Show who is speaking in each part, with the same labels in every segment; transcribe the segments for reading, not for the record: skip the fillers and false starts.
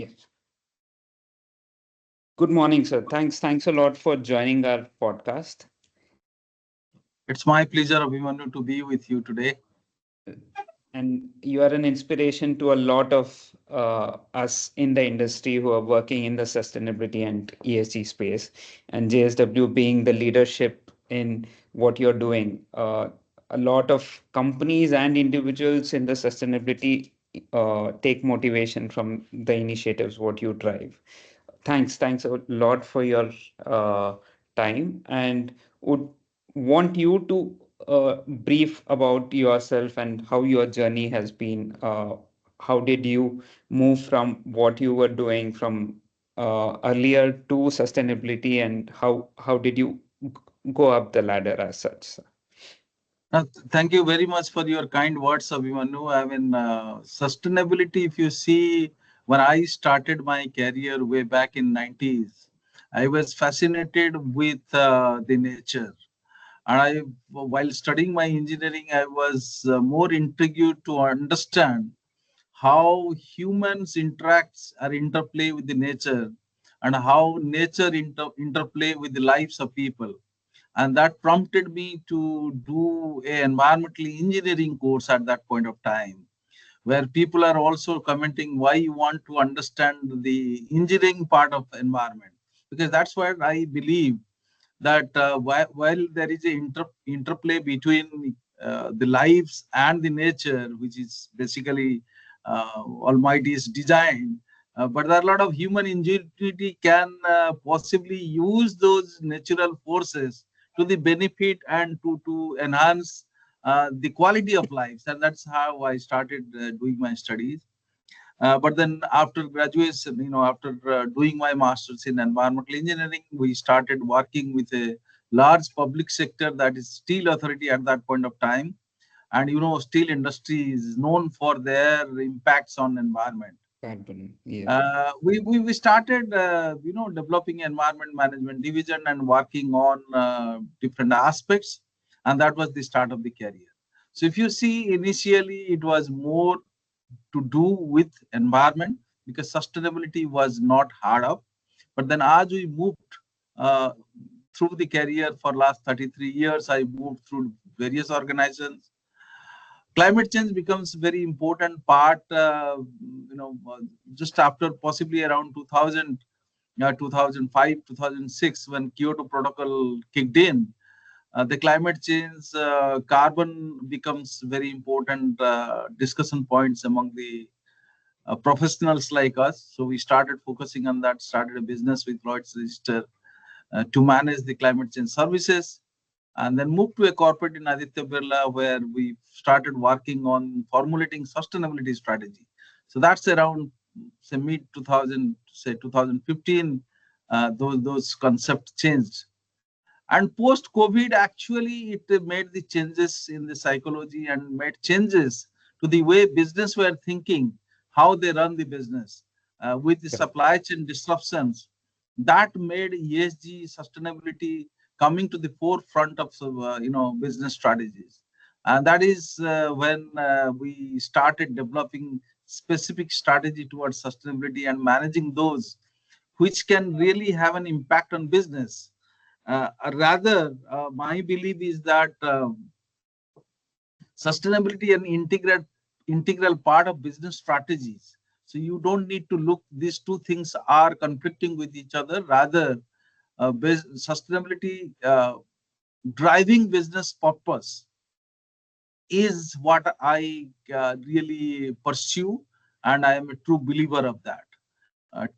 Speaker 1: Yes. Good morning, sir. Thanks a lot for joining our podcast.
Speaker 2: It's my pleasure, Abhimanyu, to be with you today.
Speaker 1: And you are an inspiration to a lot of us in the industry who are working in the sustainability and ESG space. And JSW being the leadership in what you're doing. A lot of companies and individuals in the sustainability take motivation from the initiatives what you drive. Thanks a lot for your uh, time, and would want you to brief about yourself and how your journey has been. How did you move from what you were doing from earlier to sustainability, and how did you go up the ladder as such, sir?
Speaker 2: Thank you very much for your kind words, Abhimanyu. I mean, sustainability, if you see, when I started my career way back in 90s, I was fascinated with the nature. And while studying my engineering, I was more intrigued to understand how humans interacts or interplay with the nature and how nature interplay with the lives of people, and that prompted me to do a environmental engineering course at that point of time, where people are also commenting why you want to understand the engineering part of environment, because that's what I believe, that while there is a interplay between the lives and the nature, which is basically Almighty's design, but there are a lot of human ingenuity can possibly use those natural forces to the benefit and to enhance the quality of lives, and that's how I started doing my studies. But then after graduation, after doing my master's in environmental engineering, we started working with a large public sector, that is Steel Authority at that point of time. And steel industry is known for their impacts on environment.
Speaker 1: Carbon, yes.
Speaker 2: We started developing environment management division and working on different aspects, and that was the start of the career. So if you see, initially it was more to do with environment, because sustainability was not hard up. But then as we moved uh, through the career for last 33 years, I moved through various organizations. Climate change becomes very important part, just after possibly around 2000, 2005, 2006, when Kyoto Protocol kicked in. The climate change, carbon becomes very important discussion points among the professionals like us. So we started focusing on that, started a business with Lloyd's Register to manage the climate change services, and then moved to a corporate in Aditya Birla, where we started working on formulating sustainability strategy. So that's around, say, mid 2000, say 2015, those concepts changed. And post COVID, actually, it made the changes in the psychology and made changes to the way business were thinking, how they run the business. With the supply chain disruptions, that made ESG sustainability coming to the forefront of business strategies. And that is when we started developing specific strategy towards sustainability and managing those which can really have an impact on business. Rather, my belief is that sustainability and integral part of business strategies. So you don't need to look; these two things are conflicting with each other. Rather, sustainability driving business purpose is what I really pursue, and I am a true believer of that.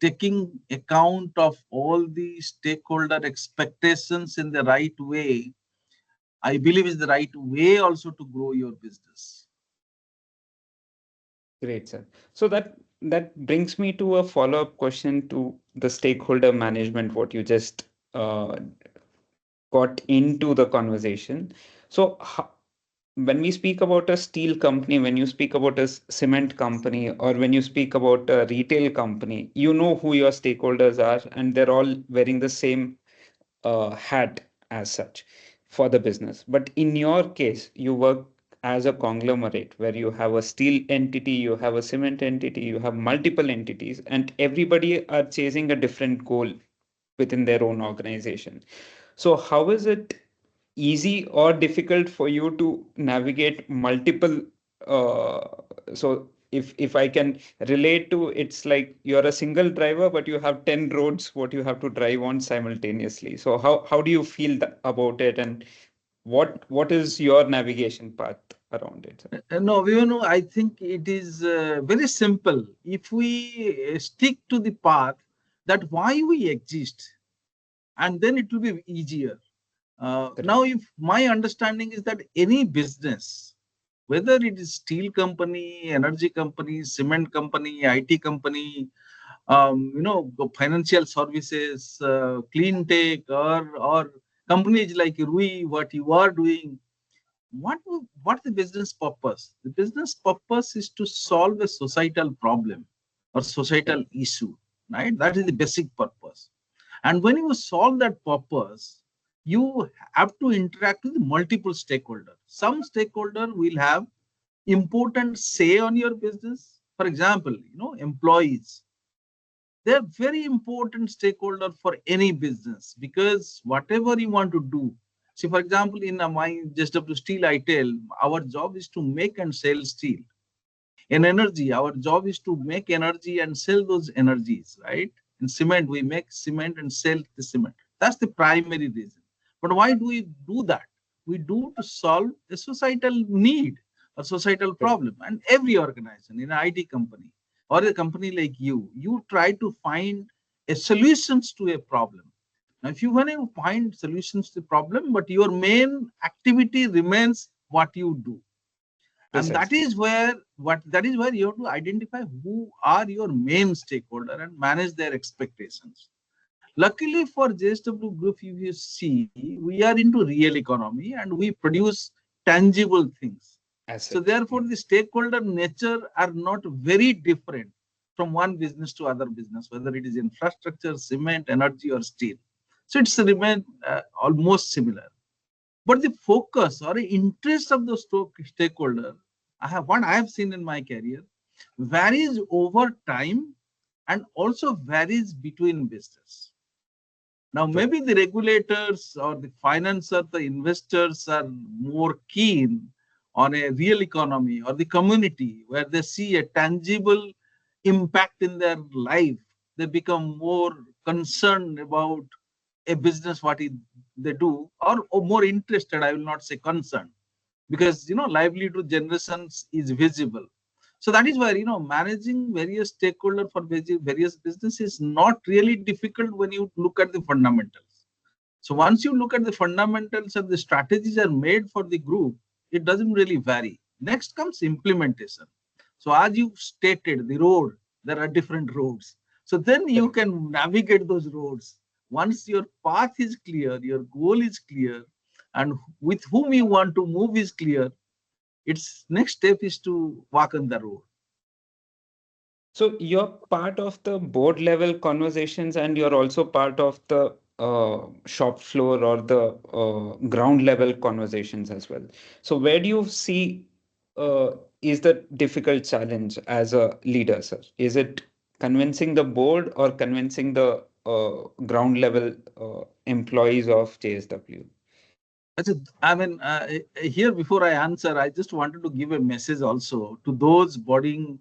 Speaker 2: Taking account of all the stakeholder expectations in the right way, I believe is the right way also to grow your business.
Speaker 1: Great, sir. So that brings me to a follow-up question to the stakeholder management, what you just uh, got into the conversation. So when we speak about a steel company, when you speak about a cement company, or when you speak about a retail company, you know who your stakeholders are, and they're all wearing the same hat as such for the business. But in your case, you work as a conglomerate where you have a steel entity, you have a cement entity, you have multiple entities, and everybody are chasing a different goal within their own organization. So how is it easy or difficult for you to navigate multiple uh, so if I can relate to, it's like you're a single driver but you have 10 roads what you have to drive on simultaneously. So how do you feel about it, and what is your navigation path around it?
Speaker 2: No, I think it is very simple. If we stick to the path that why we exist, and then it will be easier. Now,
Speaker 1: Correct.
Speaker 2: if my understanding is that any business, whether it is steel company, energy company, cement company, IT company, financial services, clean tech, or companies like RUI, what you are doing, what the business purpose? The business purpose is to solve a societal problem or societal
Speaker 1: Correct.
Speaker 2: issue, right? That is the basic purpose. And when you solve that purpose, you have to interact with multiple stakeholders. Some stakeholder will have important say on your business. For example, employees. They're very important stakeholder for any business because whatever you want to do. See, for example, in my JSW Steel, I tell our job is to make and sell steel. In energy, our job is to make energy and sell those energies, right? In cement, we make cement and sell the cement. That's the primary reason. But why do we do that? We do to solve a societal need, a societal
Speaker 1: Correct.
Speaker 2: problem. And every organization, in an IT company or a company like you try to find a solutions to a problem. Now, if you want to find solutions to the problem, but your main activity remains what you do, and that
Speaker 1: Precisely.
Speaker 2: is where you have to identify who are your main stakeholder and manage their expectations. Luckily for JSW Group, if you see, we are into real economy and we produce tangible things. So
Speaker 1: Assets.
Speaker 2: therefore, the stakeholder nature are not very different from one business to other business, whether it is infrastructure, cement, energy, or steel. So it's remain almost similar. But the focus or interest of the stakeholder, I have seen in my career, varies over time and also varies between business. Now,
Speaker 1: Correct.
Speaker 2: maybe the regulators or the financiers, the investors are more keen on a real economy or the community where they see a tangible impact in their life. They become more concerned about a business, they do, or more interested. I will not say concerned, because livelihood generations is visible. So that is where managing various stakeholders for various businesses is not really difficult when you look at the fundamentals. So once you look at the fundamentals and the strategies are made for the group, it doesn't really vary. Next comes implementation. So as you stated, the road, there are different roads. So then you
Speaker 1: Correct.
Speaker 2: can navigate those roads. Once your path is clear, your goal is clear, and with whom you want to move is clear, its next step is to walk on the road.
Speaker 1: So you're part of the board level conversations, and you're also part of the shop floor or the ground level conversations as well. So where do you see is the difficult challenge as a leader, sir? Is it convincing the board or convincing the ground level employees of JSW?
Speaker 2: I mean, here before I answer, I just wanted to give a message also to those budding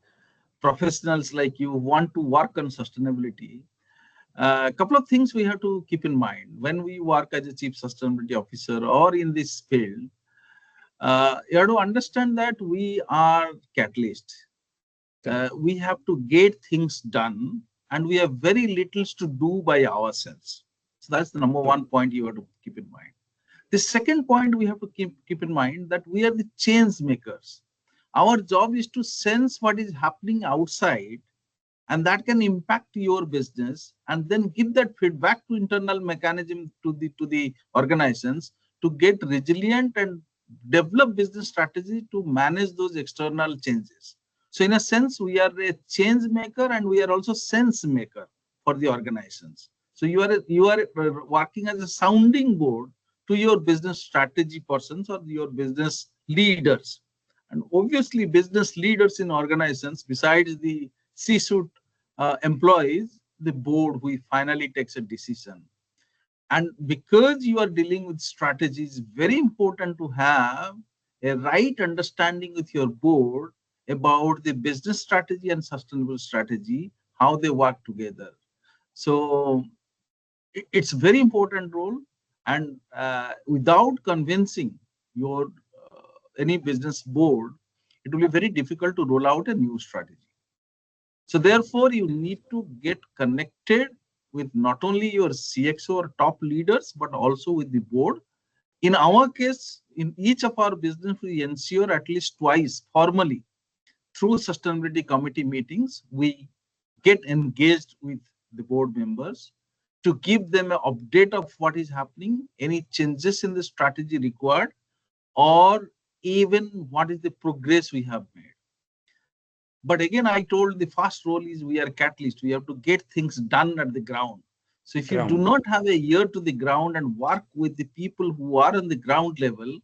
Speaker 2: professionals like you who want to work on sustainability. A couple of things we have to keep in mind when we work as a chief sustainability officer or in this field. You have to understand that we are catalysts.
Speaker 1: Correct.
Speaker 2: We have to get things done, and we have very little to do by ourselves. So that's the number
Speaker 1: True.
Speaker 2: one point you have to keep in mind. The second point we have to keep in mind that we are the change makers. Our job is to sense what is happening outside, and that can impact your business, and then give that feedback to internal mechanism to the organizations to get resilient and develop business strategy to manage those external changes. So in a sense, we are a change maker and we are also sense maker for the organizations. So you are working as a sounding board to your business strategy persons or your business leaders. And obviously, business leaders in organizations, besides the C-suite employees, the board who finally takes a decision. And because you are dealing with strategies, very important to have a right understanding with your board about the business strategy and sustainable strategy, how they work together. So it's very important role, and without convincing your any business board, it will be very difficult to roll out a new strategy. So therefore, you need to get connected with not only your CXO or top leaders, but also with the board. In our case, in each of our business, we ensure at least twice formally through sustainability committee meetings, we get engaged with the board members to give them an update of what is happening, any changes in the strategy required, or even what is the progress we have made. But again, I told the first role is we are catalyst. We have to get things done at the ground. So if you do
Speaker 1: Ground.
Speaker 2: not have a ear to the ground and work with the people who are on the ground level,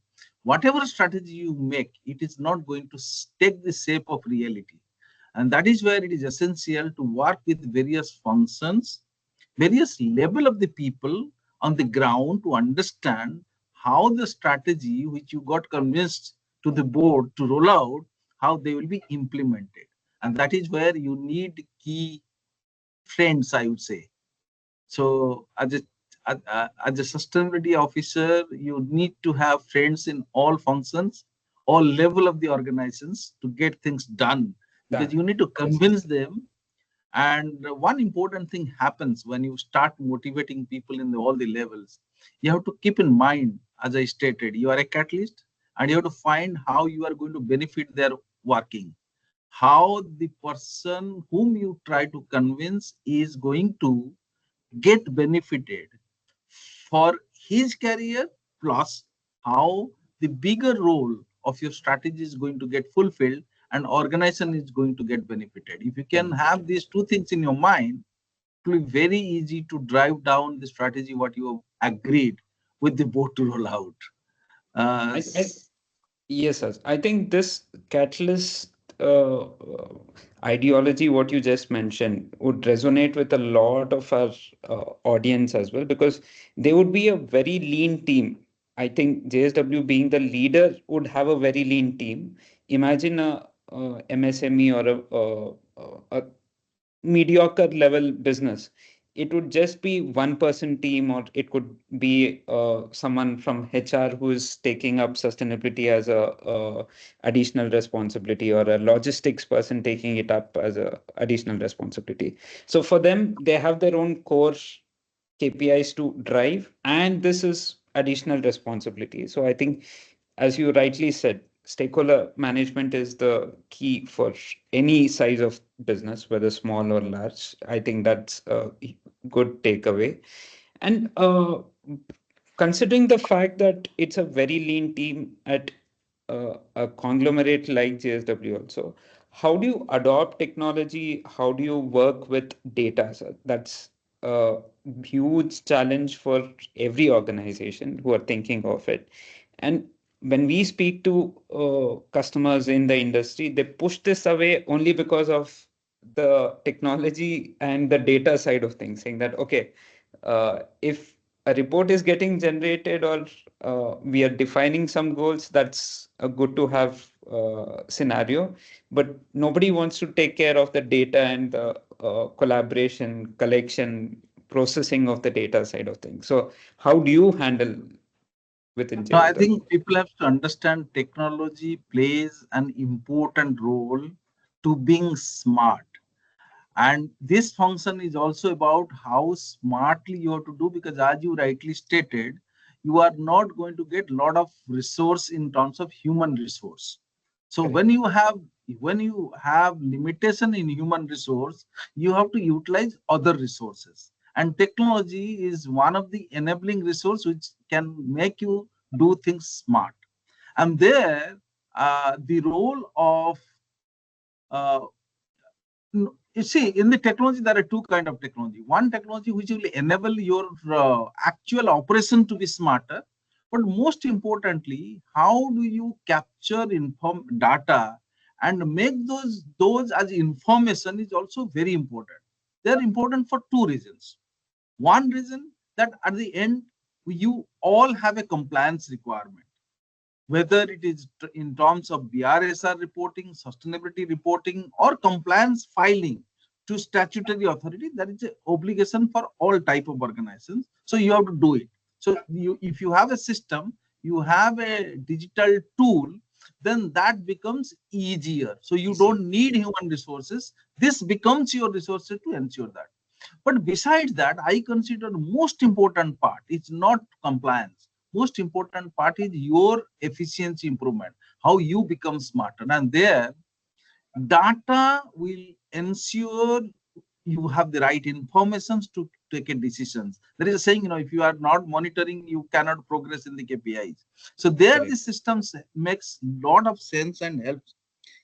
Speaker 2: whatever strategy you make, it is not going to take the shape of reality. And that is where it is essential to work with various functions, various level of the people on the ground to understand how the strategy which you got convinced to the board to roll out, how they will be implemented. And that is where you need key friends, I would say. So as a sustainability officer, you need to have friends in all functions, all level of the organizations to get things done, because
Speaker 1: Done.
Speaker 2: you need to
Speaker 1: Yes.
Speaker 2: convince them. And one important thing happens when you start motivating people in all the levels. You have to keep in mind, as I stated, you are a catalyst, and you have to find how you are going to benefit their working, how the person whom you try to convince is going to get benefited for his career, plus how the bigger role of your strategy is going to get fulfilled and organization is going to get benefited. If you can have
Speaker 1: Benefited.
Speaker 2: these two things in your mind, it will be very easy to drive down the strategy what you have agreed with the board to roll out. uh,
Speaker 1: I Yes, sir. I think this catalyst ideology, what you just mentioned, would resonate with a lot of our audience as well, because they would be a very lean team. I think JSW being the leader would have a very lean team. Imagine a MSME or a mediocre level business. It would just be one person team, or it could be someone from HR who is taking up sustainability as a additional responsibility, or a logistics person taking it up as a additional responsibility. So for them, they have their own core KPIs to drive, and this is additional responsibility. So I think, as you rightly said, stakeholder management is the key for any size of business, whether small or large. I think that's a good takeaway. And considering the fact that it's a very lean team at a conglomerate like JSW also, how do you adopt technology? How do you work with data? So that's a huge challenge for every organization who are thinking of it. And when we speak to customers in the industry, they push this away only because of the technology and the data side of things, saying that, okay, if a report is getting generated, or we are defining some goals, that's a good to have scenario, but nobody wants to take care of the data and the collaboration, collection, processing of the data side of things. So how do you handle within
Speaker 2: no, I
Speaker 1: JSW?
Speaker 2: think people have to understand technology plays an important role to being smart. And this function is also about how smartly you have to do, because as you rightly stated, you are not going to get a lot of resource in terms of human resource. So
Speaker 1: Correct.
Speaker 2: when you have limitation in human resource, you have to utilize other resources. And technology is one of the enabling resource which can make you do things smart. And there, the role of uh, you see, in the technology, there are two kind of technology. One technology which will enable your actual operation to be smarter, But most importantly, how do you capture data and make those as information is also very important. They are important for two reasons. One reason, that at the end you all have a compliance requirement, whether it is in terms of BRSR reporting, sustainability reporting, or compliance filing to statutory authority. That is an obligation for all type of organizations. So you have to do it. So if you have a system, you have a digital tool, then that becomes easier. So you
Speaker 1: Easy.
Speaker 2: don't need human resources. This becomes your resources to ensure that. But besides that, I consider most important part is not compliance. Most important part is your efficiency improvement, how you become smarter. And there, data will ensure you have the right information to take a decisions. There is a saying, if you are not monitoring, you cannot progress in the KPIs. So there, the
Speaker 1: Correct.
Speaker 2: systems makes lot of sense and helps.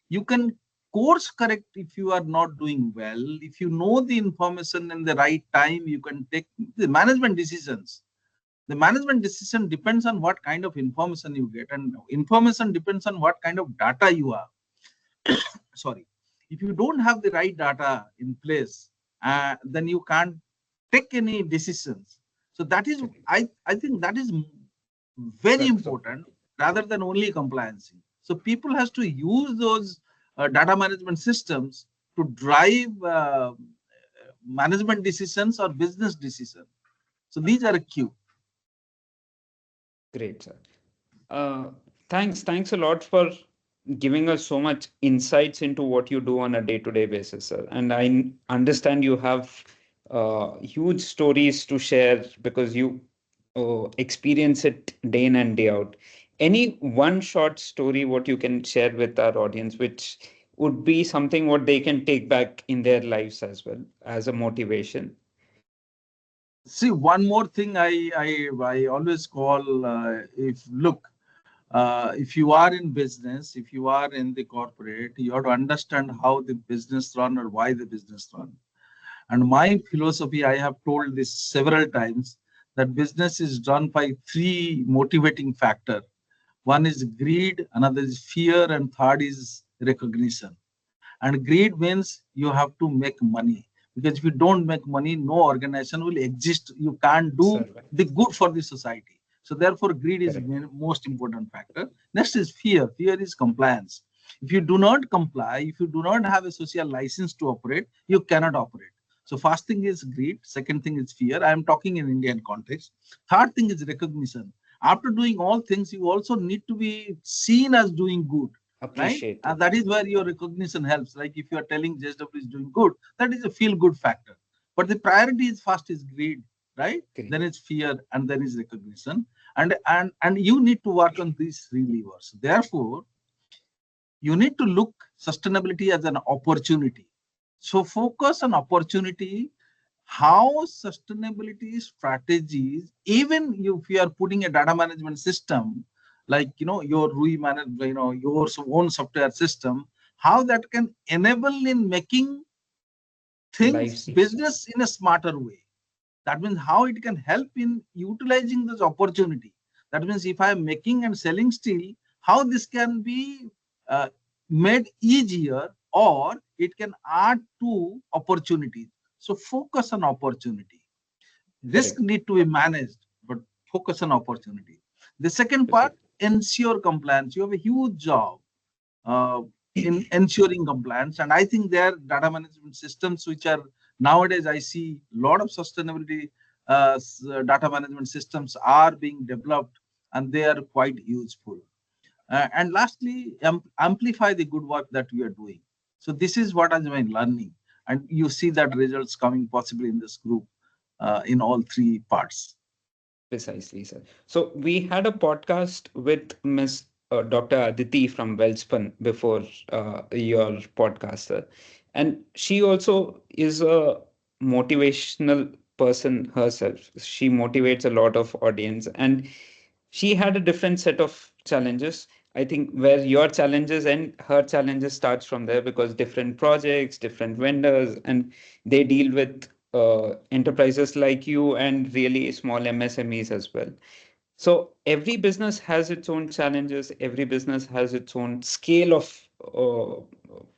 Speaker 2: You can course correct if you are not doing well. If you know the information in the right time, you can take the management decisions. The management decision depends on what kind of information you get, and information depends on what kind of data you have. Sorry, if you don't have the right data in place, then you can't take any decisions. So that is,
Speaker 1: Correct.
Speaker 2: I think that is very
Speaker 1: Crux of
Speaker 2: important rather than only compliance. So people has to use those data management systems to drive management decisions or business decisions. So these are a key.
Speaker 1: great, sir. Uh, thanks a lot for giving us so much insights into what you do on a day-to-day basis, sir. And understand you have huge stories to share because you experience it day in and day out. Any one short story what you can share with our audience, which would be something what they can take back in their lives as well as a motivation?
Speaker 2: See, one more thing I always call, if look, if you are in business, if you are in the corporate, you have to understand how the business run or why the business run. And my philosophy, I have told this several times, that business is run by three motivating factors. One is greed, another is fear, and third is recognition. And greed means you have to make money. Because if you don't make money, no organization will exist. You can't do
Speaker 1: Survive.
Speaker 2: the good for the society. So therefore, greed is
Speaker 1: Correct.
Speaker 2: most important factor. Next is fear. Fear is compliance. If you do not comply, if you do not have a social license to operate, you cannot operate. So first thing is greed. Second thing is fear. I am talking in Indian context. Third thing is recognition. After doing all things, you also need to be seen as doing good, right? And
Speaker 1: Appreciated.
Speaker 2: that is where your recognition helps. Like if you are telling JSW is doing good, that is a feel good factor. But the priority is first is greed, right?
Speaker 1: Great.
Speaker 2: Then it's fear, and then is recognition. And you need to work on these three levers. Therefore, you need to look sustainability as an opportunity. So focus on opportunity, how sustainability strategies, even if you are putting a data management system, like your RUI manage, your own software system, how that can enable in making things
Speaker 1: Lives easier.
Speaker 2: business in a smarter way. That means how it can help in utilizing this opportunity. That means if I am making and selling steel, how this can be uh, made easier, or it can add to opportunities. So focus on opportunity. Risk
Speaker 1: Correct.
Speaker 2: need to be managed, but focus on opportunity. The second part,
Speaker 1: Perfect.
Speaker 2: ensure compliance. You have a huge job uh, in ensuring compliance. And I think there are data management systems which are nowadays, I see a lot of sustainability data management systems are being developed, and they are quite useful. And lastly, amplify the good work that we are doing. So this is what has been learning. And you see that results coming possibly in this group in all three parts.
Speaker 1: Precisely, sir. So we had a podcast with Miss Dr. Aditi from Wellspun before your podcast, sir. And she also is a motivational person herself. She motivates a lot of audience, and she had a different set of challenges. I think where your challenges and her challenges starts from there because different projects, different vendors, and they deal with enterprises like you and really small MSMEs as well. So every business has its own challenges. Every business has its own scale of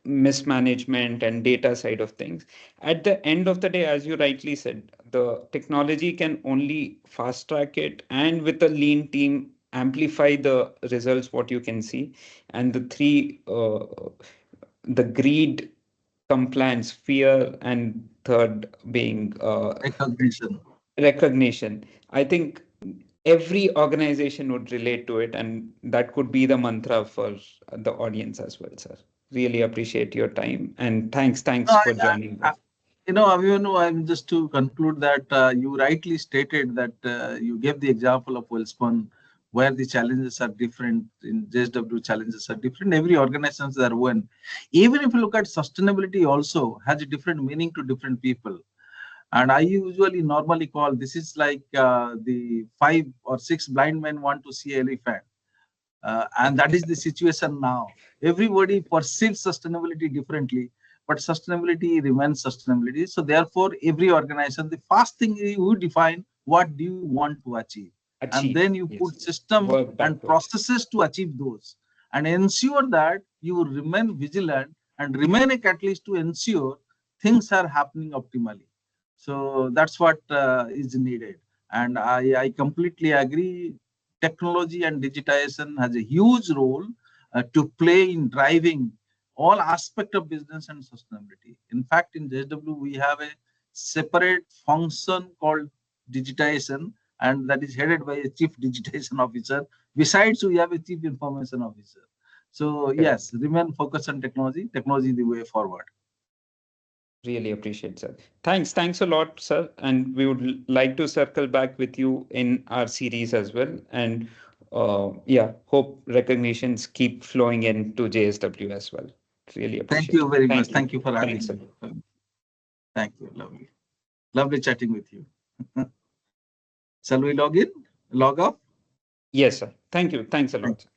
Speaker 1: mismanagement and data side of things. At the end of the day, as you rightly said, the technology can only fast track it, and with a lean team, amplify the results what you can see. And the three, the greed, compliance, fear, and third being
Speaker 2: Recognition.
Speaker 1: recognition. I think every organization would relate to it, and that could be the mantra for the audience as well, sir. Really appreciate your time, and thanks
Speaker 2: No,
Speaker 1: for joining
Speaker 2: I,
Speaker 1: us.
Speaker 2: Abhimanyu, I'm just to conclude that you rightly stated that you gave the example of Welspun, where the challenges are different. In JSW, challenges are different. Every organizations are one. Even if you look at sustainability, also has a different meaning to different people. And I usually normally call this is like the 5 or 6 blind men want to see elephant. And that is the situation now. Everybody perceives sustainability differently, but sustainability remains sustainability. So therefore, every organization, the first thing you define what do you want to achieve, and
Speaker 1: Achieve,
Speaker 2: then you
Speaker 1: yes.
Speaker 2: put system
Speaker 1: Work
Speaker 2: and
Speaker 1: backwards.
Speaker 2: processes to achieve those, and ensure that you remain vigilant and remain a catalyst to ensure things are happening optimally. So that's what is needed, and I completely agree technology and digitization has a huge role to play in driving all aspect of business and sustainability. In fact, in JSW, we have a separate function called digitization, and that is headed by a chief digitization officer. Besides, we have a chief information officer. So
Speaker 1: Correct.
Speaker 2: yes, remain focused on technology. Technology is the way forward.
Speaker 1: Really appreciate, sir. Thanks a lot, sir. And we would like to circle back with you in our series as well. And yeah, hope recognitions keep flowing into JSW as well. Really
Speaker 2: Thank
Speaker 1: appreciate
Speaker 2: you
Speaker 1: it.
Speaker 2: very much.
Speaker 1: Thank you.
Speaker 2: Thank you for
Speaker 1: Thanks,
Speaker 2: having
Speaker 1: sir.
Speaker 2: me. Thank you. Lovely. Lovely chatting with you. Shall we log in? Log off?
Speaker 1: Yes, sir. Thank you. Thanks a
Speaker 2: Thank
Speaker 1: lot, sir.